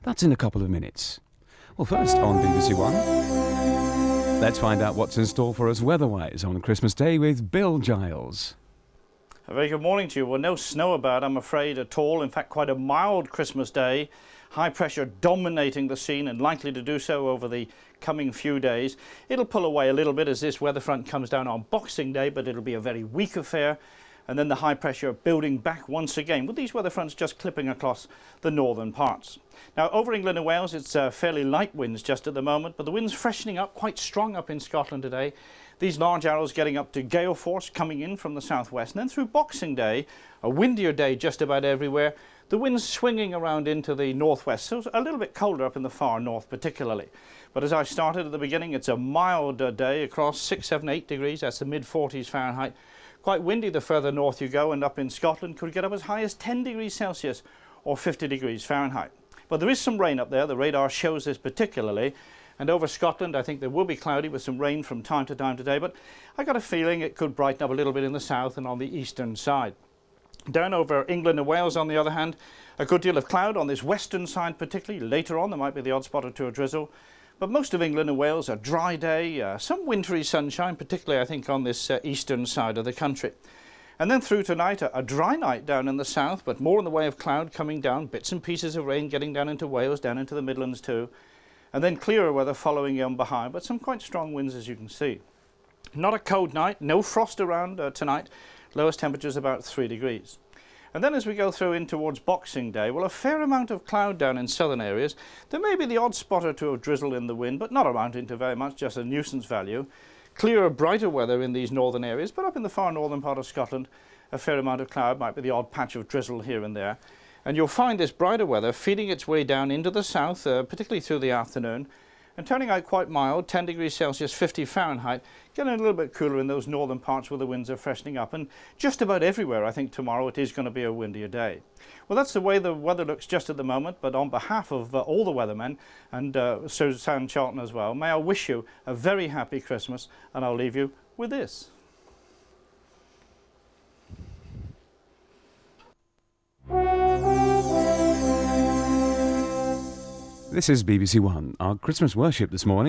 That's in a couple of minutes. Well, first on BBC One, let's find out what's in store for us weather-wise on Christmas Day with Bill Giles. A very good morning to you. Well, no snow about, I'm afraid, at all. In fact, quite a mild Christmas day. High pressure dominating the scene and likely to do so over the coming few days. It'll pull away a little bit as this weather front comes down on Boxing Day, but it'll be a very weak affair. And then the high pressure building back once again, with these weather fronts just clipping across the northern parts. Now, over England and Wales, it's fairly light winds just at the moment, but the wind's freshening up, quite strong up in Scotland today. These large arrows getting up to gale force coming in from the southwest. And then through Boxing Day, a windier day just about everywhere, the wind's swinging around into the northwest, so it's a little bit colder up in the far north particularly. But as I started at the beginning, it's a mild day across 6, 7, 8 degrees, that's the mid-40s Fahrenheit. Quite windy the further north you go, and up in Scotland could get up as high as 10 degrees Celsius or 50 degrees Fahrenheit. But there is some rain up there, the radar shows this particularly. And over Scotland, I think there will be cloudy with some rain from time to time today, but I got a feeling it could brighten up a little bit in the south and on the eastern side. Down over England and Wales, on the other hand, a good deal of cloud on this western side particularly. Later on, there might be the odd spot or two of drizzle. But most of England and Wales, a dry day, some wintry sunshine, particularly I think on this eastern side of the country. And then through tonight, a dry night down in the south, but more in the way of cloud coming down, bits and pieces of rain getting down into Wales, down into the Midlands too. And then clearer weather following on behind, but some quite strong winds as you can see. Not a cold night, no frost around tonight, lowest temperatures about 3 degrees. And then as we go through in towards Boxing Day, well, a fair amount of cloud down in southern areas. There may be the odd spot or two of drizzle in the wind, but not amounting to very much, just a nuisance value. Clearer, brighter weather in these northern areas, but up in the far northern part of Scotland, a fair amount of cloud, might be the odd patch of drizzle here and there. And you'll find this brighter weather feeding its way down into the south, particularly through the afternoon, and turning out quite mild, 10 degrees Celsius, 50 Fahrenheit, getting a little bit cooler in those northern parts where the winds are freshening up. And just about everywhere, I think tomorrow it is going to be a windier day. Well, that's the way the weather looks just at the moment, but on behalf of all the weathermen, and Suzanne Charlton as well, may I wish you a very happy Christmas, and I'll leave you with this. This is BBC One. Our Christmas worship this morning